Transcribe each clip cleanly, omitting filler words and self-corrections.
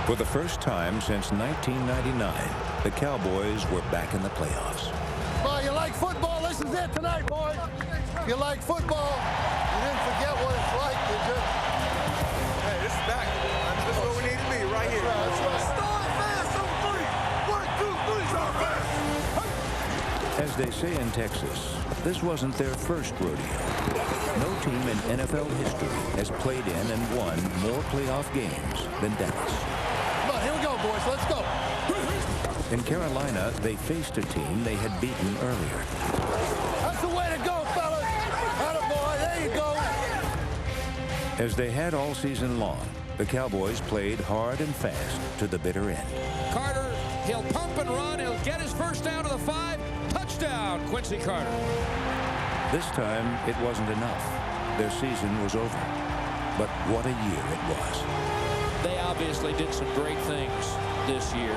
For the first time since 1999, the Cowboys were back in the playoffs. Well, you like football? This is it tonight, boys. You like football? You didn't forget what it's like, did you? Hey, this is back. This is where we need to be, right here. That's right. Start fast on 3. 1, 2, 3, start fast. As they say in Texas, this wasn't their first rodeo. No team in NFL history has played in and won more playoff games than Dallas. Come on, here we go, boys. Let's go. In Carolina, they faced a team they had beaten earlier. That's the way to go, fellas. Attaboy, there you go. As they had all season long, the Cowboys played hard and fast to the bitter end. Carter, he'll pump and run. He'll get his first down to the 5. Touchdown, Quincy Carter. This time, it wasn't enough. Their season was over. But what a year it was. They obviously did some great things this year.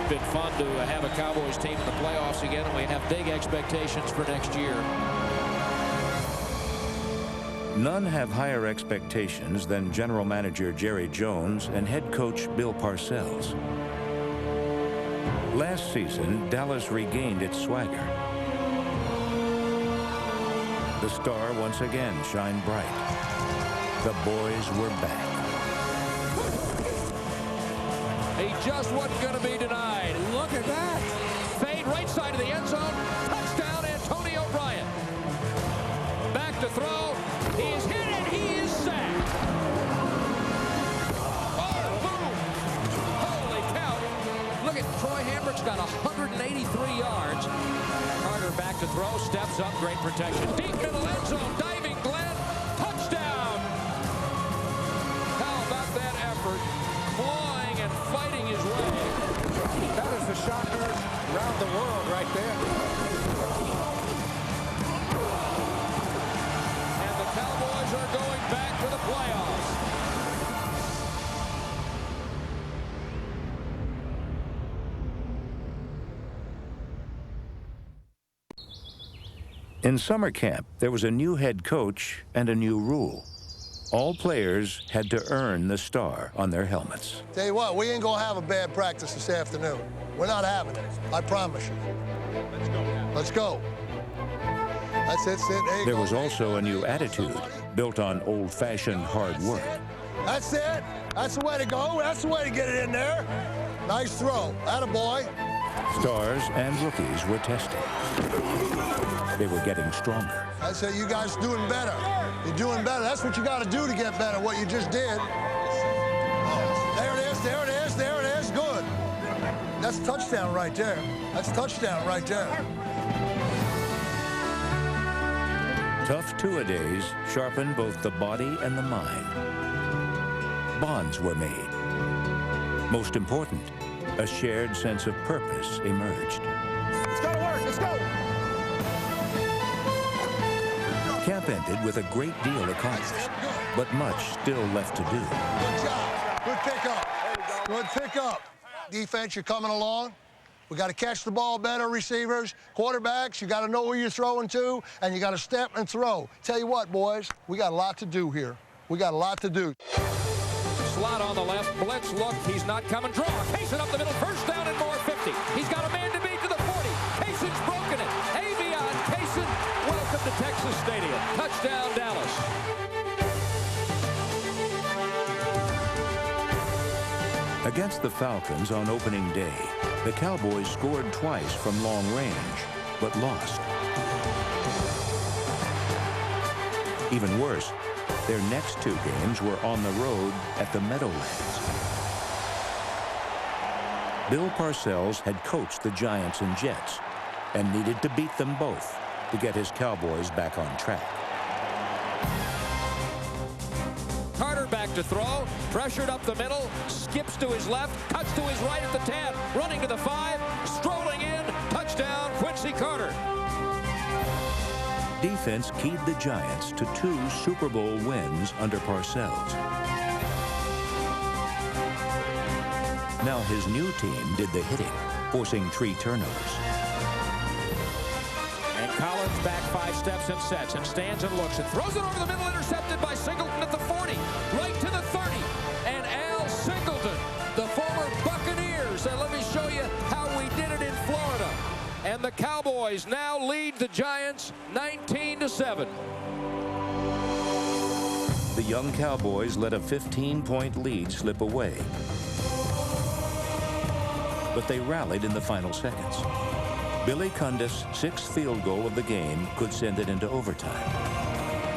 Been fun to have a Cowboys team in the playoffs again, and we have big expectations for next year. None have higher expectations than General Manager Jerry Jones and head coach Bill Parcells. Last season, Dallas regained its swagger. The star once again shined bright. The boys were back. He just wasn't going to be denied. Look at that. Fade right side of the end zone. Touchdown, Antonio Bryant. Back to throw. He is hit and he is sacked. Oh, boom. Holy cow. Look at Troy Hambrick's got 183 yards. Carter back to throw. Steps up. Great protection. Deep middle end zone. Diving Glenn. Touchdown. How about that effort? Clawing and fighting his way. That is the shot nurse around the world right there. And the Cowboys are going back to the playoffs. In summer camp, there was a new head coach and a new rule. All players had to earn the star on their helmets. Tell you what, we ain't gonna have a bad practice this afternoon. We're not having it. I promise you. Let's go. Let's go. That's it, Sid. There you There go. was also a new attitude built on old-fashioned hard work. That's it. That's the way to go. That's the way to get it in there. Nice throw. Attaboy. Stars and rookies were tested. They were getting stronger. I say you guys doing better. You're doing better. That's what you got to do to get better, what you just did. There it is, there it is, there it is. Good. That's touchdown right there. That's touchdown right there. Tough two-a-days sharpened both the body and the mind. Bonds were made. Most important, a shared sense of purpose emerged. It's got to work. Let's go. Camp ended with a great deal accomplished, but much still left to do. Good job. Good pickup. Good pickup. Defense, you're coming along. We got to catch the ball better, receivers, quarterbacks. You got to know who you're throwing to, and you got to step and throw. Tell you what, boys, we got a lot to do here. We got a lot to do. Slot on the left. Blitz look. He's not coming. Draw. Kaysen up the middle. First down and more. 50. He's got a man to beat to the 40. Kaysen's broken it. Avion Kaysen. Welcome to Texas Stadium. Touchdown, Dallas. Against the Falcons on opening day, the Cowboys scored twice from long range, but lost. Even worse, their next two games were on the road at the Meadowlands. Bill Parcells had coached the Giants and Jets and needed to beat them both to get his Cowboys back on track. Carter back to throw. Pressured up the middle. Skips to his left. Cuts to his right at the 10. Running to the 5. Strolling in. Touchdown, Quincy Carter. Defense keyed the Giants to 2 Super Bowl wins under Parcells. Now his new team did the hitting, forcing 3 turnovers. And Collins back 5 steps and sets and stands and looks and throws it over the middle, intercepted by Singleton at the 40, right to the 30. And Al Singleton, the former And the Cowboys now lead the Giants 19-7. The young Cowboys let a 15-point lead slip away. But they rallied in the final seconds. Billy Cundiff's sixth field goal of the game could send it into overtime.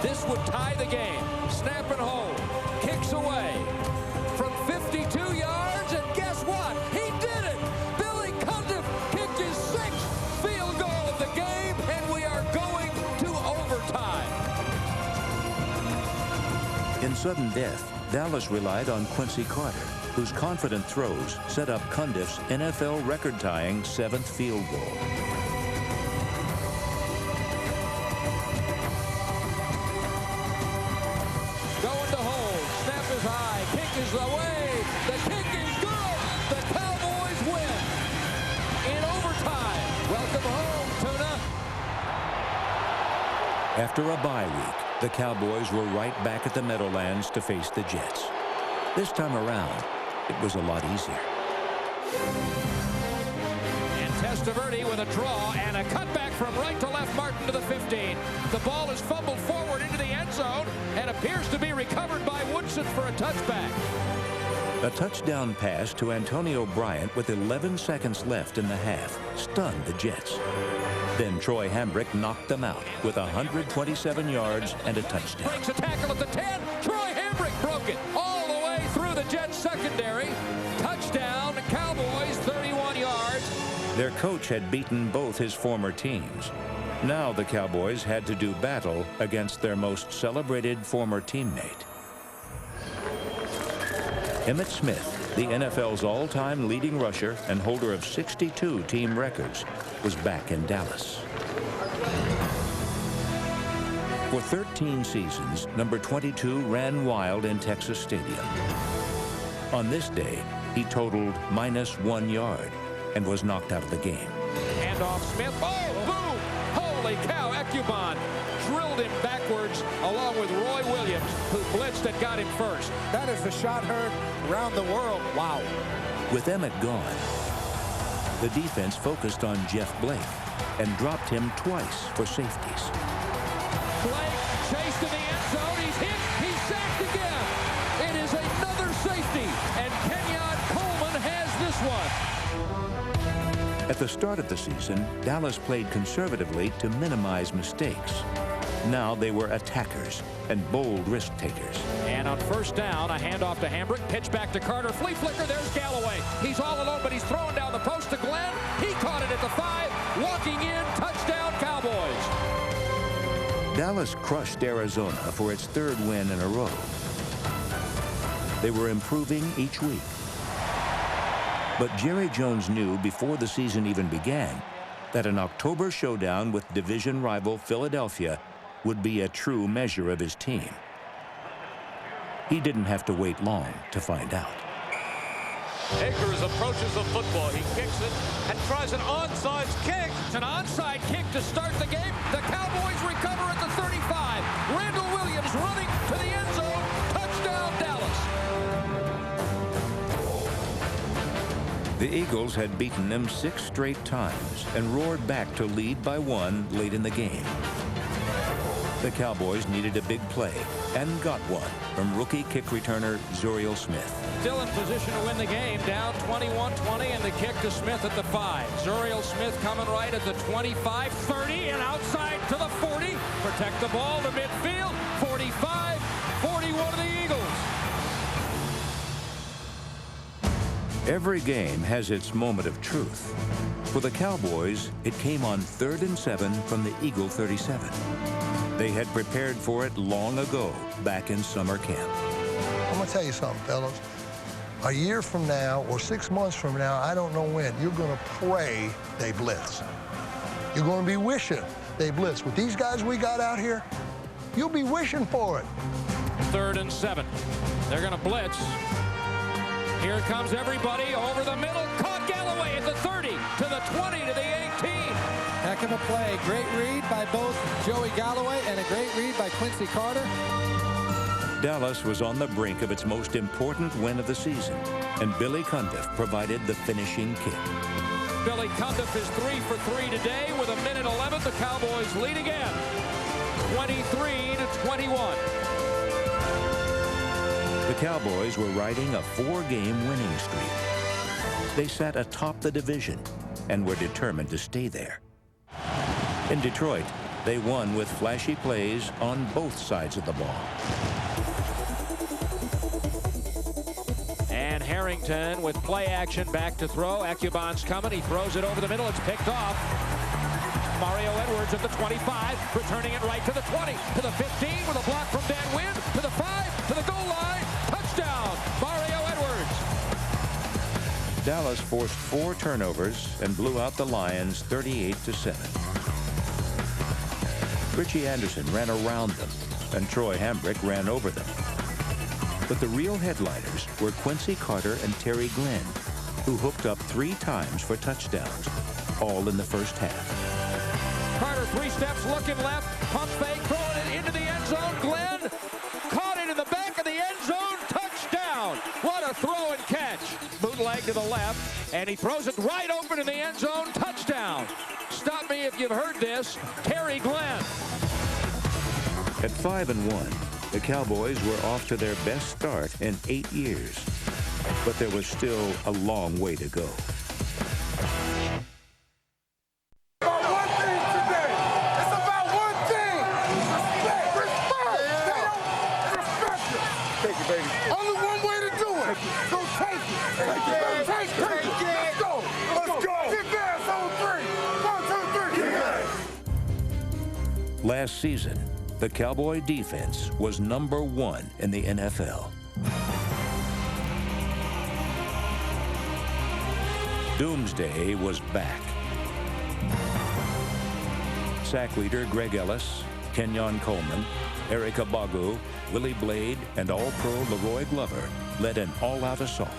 This would tie the game. Snap and hold. Kicks away from 52 yards, and guess what? He did it! Billy Cundiff kicked his sixth field goal of the game, and we are going to overtime. In sudden death, Dallas relied on Quincy Carter, whose confident throws set up Cundiff's NFL record-tying seventh field goal. Going to hold. Snap is high. Kick is away. The kick is good. The Cowboys win in overtime. Welcome home, Tuna. After a bye week, the Cowboys were right back at the Meadowlands to face the Jets. This time around, it was a lot easier. And Testaverde with a draw and a cutback from right to left, Martin to the 15. The ball is fumbled forward into the end zone and appears to be recovered by Woodson for a touchback. A touchdown pass to Antonio Bryant with 11 seconds left in the half stunned the Jets. Then Troy Hambrick knocked them out with 127 yards and a touchdown. Breaks a tackle at the 10. Troy Hambrick broke it all the way through the Jets secondary. Touchdown, Cowboys, 31 yards. Their coach had beaten both his former teams. Now the Cowboys had to do battle against their most celebrated former teammate. Emmitt Smith, the NFL's all-time leading rusher and holder of 62 team records, was back in Dallas. For 13 seasons, number 22 ran wild in Texas Stadium. On this day, he totaled -1 yard and was knocked out of the game. Hand off Smith. Oh, boom! Holy cow, Ecubon drilled him backwards along with Roy Williams, who blitzed and got him first. That is the shot heard around the world. Wow. With Emmitt gone, the defense focused on Jeff Blake and dropped him twice for safeties. Blake chased in the end zone. He's hit. He's sacked again. It is another safety, and Kenyon Coleman has this one. At the start of the season, Dallas played conservatively to minimize mistakes. Now they were attackers and bold risk takers. And on first down, a handoff to Hambrick, pitch back to Carter, flea flicker, there's Galloway. He's all alone, but he's throwing down the post to Glenn. He caught it at the 5, walking in, touchdown Cowboys. Dallas crushed Arizona for its third win in a row. They were improving each week. But Jerry Jones knew before the season even began that an October showdown with division rival Philadelphia would be a true measure of his team. He didn't have to wait long to find out. Akers approaches the football. He kicks it and tries an onside kick. It's an onside kick to start the game. The Cowboys recover at the 35. Randall Williams running to the end zone. Touchdown, Dallas. The Eagles had beaten them 6 straight times and roared back to lead by 1 late in the game. The Cowboys needed a big play and got one from rookie kick returner Zuriel Smith. Still in position to win the game, down 21-20, and the kick to Smith at the 5. Zuriel Smith coming right at the 25, 30, and outside to the 40. Protect the ball to midfield, 45, 41 of the Eagles. Every game has its moment of truth. For the Cowboys, it came on 3rd and 7 from the Eagle 37. They had prepared for it long ago, back in summer camp. I'm going to tell you something, fellas. A year from now or 6 months from now, I don't know when, you're going to pray they blitz. You're going to be wishing they blitz. With these guys we got out here, you'll be wishing for it. 3rd and 7. They're going to blitz. Here comes everybody over the middle. Caught Galloway at the 30, to the 20, to the 18. Heck of a play. Great read by both Joey Galloway and a great read by Quincy Carter. Dallas was on the brink of its most important win of the season, and Billy Cundiff provided the finishing kick. Billy Cundiff is 3 for 3 today with 1:11. The Cowboys lead again, 23-21. The Cowboys were riding a 4-game winning streak. They sat atop the division and were determined to stay there. In Detroit, they won with flashy plays on both sides of the ball. And Harrington with play action back to throw. Ecubon's coming. He throws it over the middle. It's picked off. Mario Edwards at the 25, returning it right to the 20, to the 15 with a block from Dan Wynn, to the 5, to the goal line. Touchdown, Mario Edwards. Dallas forced 4 turnovers and blew out the Lions 38-7. Richie Anderson ran around them, and Troy Hambrick ran over them. But the real headliners were Quincy Carter and Terry Glenn, who hooked up 3 times for touchdowns, all in the first half. Carter 3 steps, looking left, pump fake, throwing it into the end zone. Glenn caught it in the back of the end zone. Touchdown! What a throw and catch. Bootleg to the left, and he throws it right open in the end zone. Touchdown! Stop me if you've heard this. Terry Glenn. At 5-1, the Cowboys were off to their best start in 8 years. But there was still a long way to go. Last season, the Cowboy defense was #1 in the NFL. Doomsday was back. Sack leader Greg Ellis, Kenyon Coleman, Eric Abagu, Willie Blade, and All-Pro Leroy Glover led an all-out assault.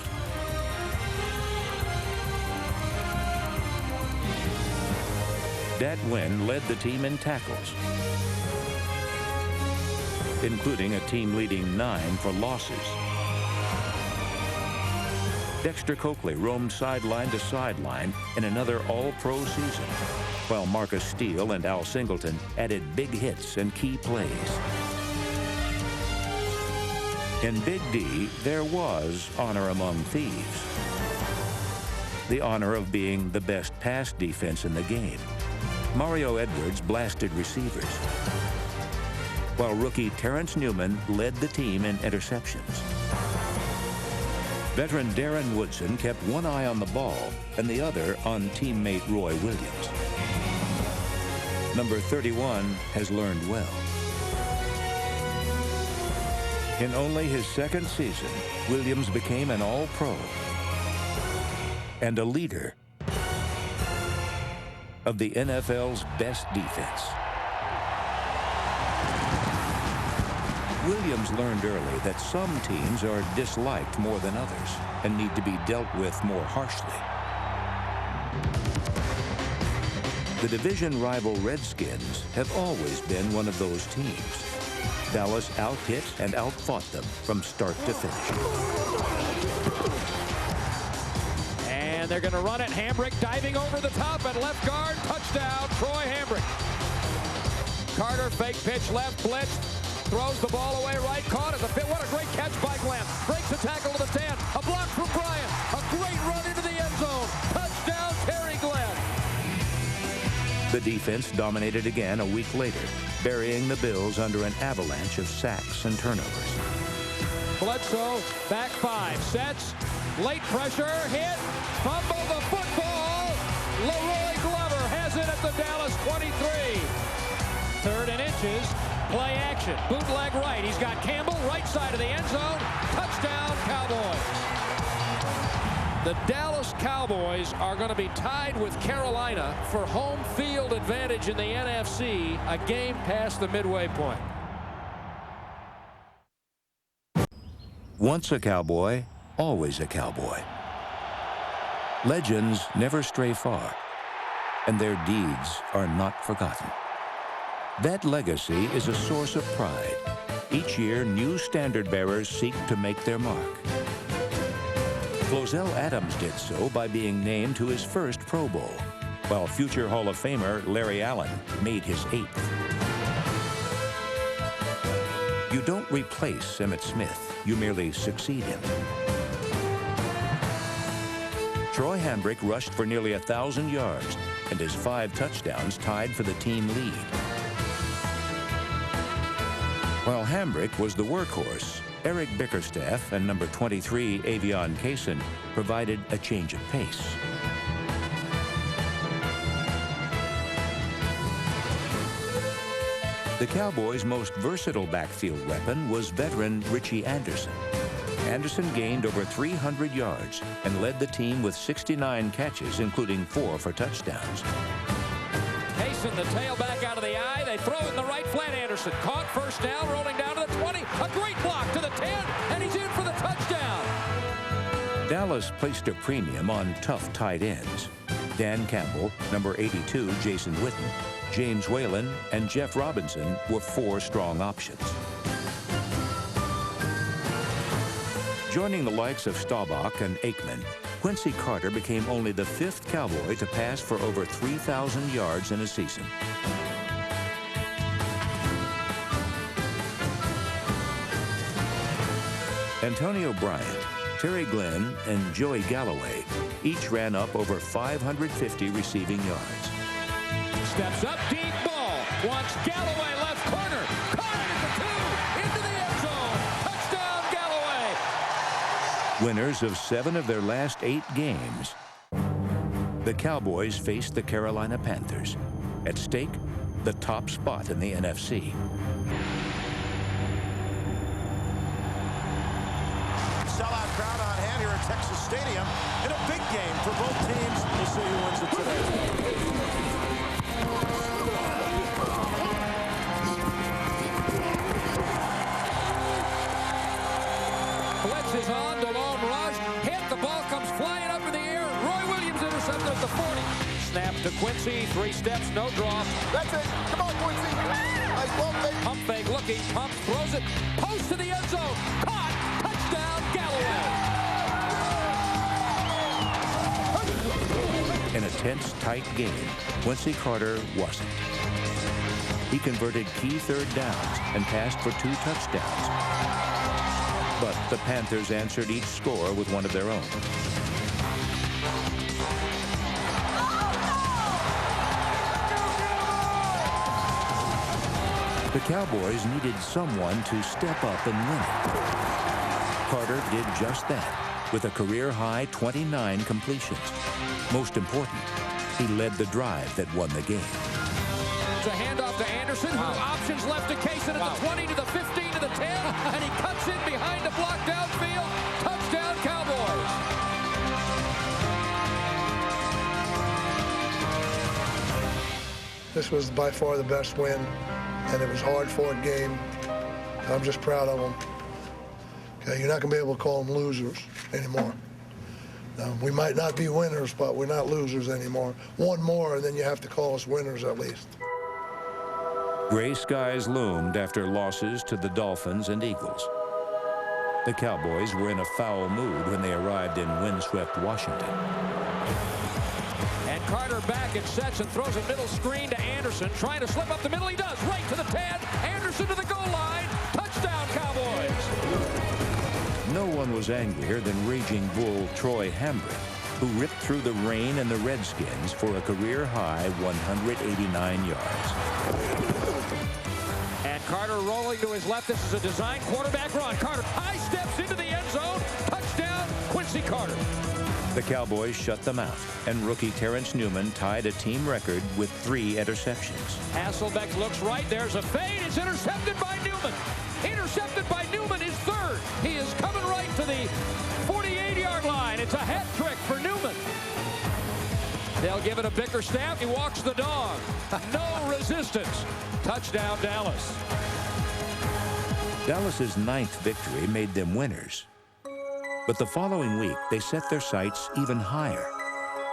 Dat Wynn led the team in tackles, including a team-leading 9 for losses. Dexter Coakley roamed sideline to sideline in another all-pro season, while Marcus Steele and Al Singleton added big hits and key plays. In Big D, there was honor among thieves. The honor of being the best pass defense in the game. Mario Edwards blasted receivers, while rookie Terrence Newman led the team in interceptions. Veteran Darren Woodson kept one eye on the ball and the other on teammate Roy Williams. Number 31 has learned well. In only his second season, Williams became an All-Pro and a leader of the NFL's best defense. Williams learned early that some teams are disliked more than others and need to be dealt with more harshly. The division rival Redskins have always been one of those teams. Dallas out-hit and out-fought them from start to finish. And they're going to run it. Hambrick diving over the top at left guard. Touchdown, Troy Hambrick. Carter, fake pitch left, blitz. Throws the ball away right, caught at the fit. What a great catch by Glenn. Breaks the tackle to the 10. A block from Bryant. A great run into the end zone. Touchdown, Terry Glenn. The defense dominated again a week later, burying the Bills under an avalanche of sacks and turnovers. Bledsoe, back 5, sets, late pressure, hit, fumble the football. Leroy Glover has it at the Dallas 23. 3rd and inches, play action, bootleg right. He's got Campbell, right side of the end zone. Touchdown, Cowboys. The Dallas Cowboys are going to be tied with Carolina for home field advantage in the NFC, a game past the midway point. Once a Cowboy, always a Cowboy. Legends never stray far, and their deeds are not forgotten. That legacy is a source of pride. Each year, new standard bearers seek to make their mark. Flozell Adams did so by being named to his first Pro Bowl, while future Hall of Famer Larry Allen made his 8th. You don't replace Emmitt Smith, you merely succeed him. Troy Hambrick rushed for nearly 1,000 yards, and his 5 touchdowns tied for the team lead. While Hambrick was the workhorse, Eric Bickerstaff and number 23, Avion Kaysen, provided a change of pace. The Cowboys' most versatile backfield weapon was veteran Richie Anderson. Anderson gained over 300 yards and led the team with 69 catches, including 4 for touchdowns. Kaysen, the tailback out of the eye. They throw in the right flat. Anderson caught, first down, rolling down to the 20. A great block to the 10, and he's in for the touchdown. Dallas placed a premium on tough tight ends. Dan Campbell, number 82, Jason Witten, James Whalen, and Jeff Robinson were 4 strong options. Joining the likes of Staubach and Aikman, Quincy Carter became only the 5th Cowboy to pass for over 3,000 yards in a season. Antonio Bryant, Terry Glenn, and Joey Galloway each ran up over 550 receiving yards. Steps up, deep ball. Wants Galloway, left corner. Caught it at the 2, into the end zone. Touchdown, Galloway. Winners of 7 of their last 8 games, the Cowboys faced the Carolina Panthers. At stake, the top spot in the NFC. Sellout crowd on hand here at Texas Stadium in a big game for both teams. We'll see who wins it today. Blitz is on, DeLone rush, hit, the ball comes flying up in the air. Roy Williams intercepted at the 40. Snap to Quincy, 3 steps, no draw. That's it. Come on, Quincy. Nice ball fake. Pump fake, looking, pumps, throws it, post to the end zone, caught, touchdown, Galloway. In a tense, tight game, Quincy Carter wasn't. He converted key 3rd downs and passed for 2 touchdowns. But the Panthers answered each score with one of their own. The Cowboys needed someone to step up and win it. Carter did just that, with a career-high 29 completions. Most important, he led the drive that won the game. It's a handoff to Anderson, who options left to Kaysen at the 20, to the 15, to the 10, and he cuts in behind the block downfield. Touchdown, Cowboys. This was by far the best win, and it was a hard-fought game. I'm just proud of them. Okay, you're not going to be able to call them losers anymore. Now, we might not be winners, but we're not losers anymore. One more, and then you have to call us winners at least. Gray skies loomed after losses to the Dolphins and Eagles. The Cowboys were in a foul mood when they arrived in windswept Washington. And Carter back and sets and throws a middle screen to Anderson. Trying to slip up the middle. He does. Right to the 10. Anderson to the goal line. Touchdown, Cowboys. No one was angrier than Raging Bull Troy Hambrick, who ripped through the rain and the Redskins for a career-high 189 yards. And Carter rolling to his left. This is a design quarterback run. Carter high steps into the end zone. Touchdown, Quincy Carter. The Cowboys shut them out, and rookie Terrence Newman tied a team record with 3 interceptions. Hasselbeck looks right. There's a fade. It's intercepted by Newman. Intercepted by Newman, his 3rd. He is coming right to the 48-yard line. It's a hat trick for Newman. They'll give it a Bickerstaff. He walks the dog. No resistance. Touchdown, Dallas. Dallas's 9th victory made them winners. But the following week, they set their sights even higher.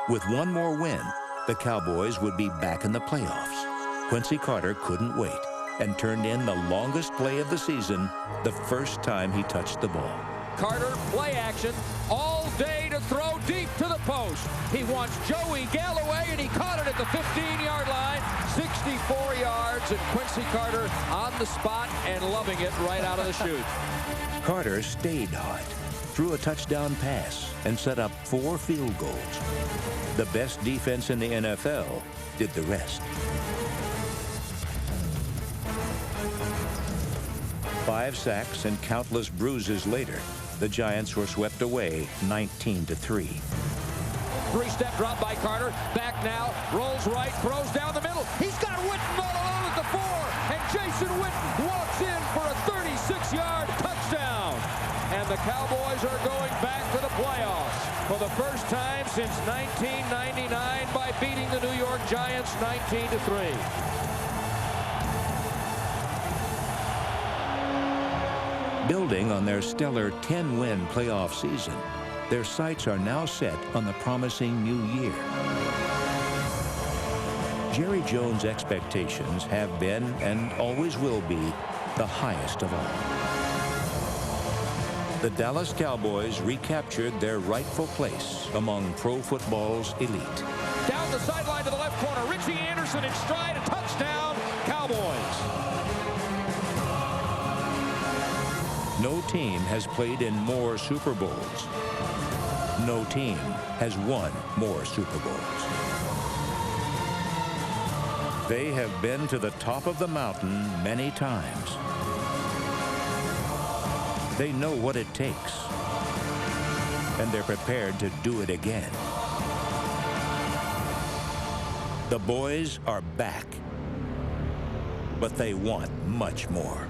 With one more win, the Cowboys would be back in the playoffs. Quincy Carter couldn't wait and turned in the longest play of the season the first time he touched the ball. Carter, play action, all day to throw deep to the post. He wants Joey Galloway, and he caught it at the 15-yard line, 64 yards, and Quincy Carter on the spot and loving it right out of the chute. Carter stayed hot, threw a touchdown pass, and set up 4 field goals. The best defense in the NFL did the rest. 5 sacks and countless bruises later, the Giants were swept away 19-3. 3-step drop by Carter. Back now, rolls right, throws down the middle. He's got Witten all alone at the 4, and Jason Witten walks in for a 36-yard touchdown. And the Cowboys are going back to the playoffs for the first time since 1999 by beating the New York Giants 19-3. Building on their stellar 10-win playoff season, their sights are now set on the promising new year. Jerry Jones' expectations have been and always will be the highest of all. The Dallas Cowboys recaptured their rightful place among pro football's elite. Down the sideline to the left corner, Richie Anderson in stride, a touchdown, Cowboys. No team has played in more Super Bowls. No team has won more Super Bowls. They have been to the top of the mountain many times. They know what it takes, and they're prepared to do it again. The boys are back, but they want much more.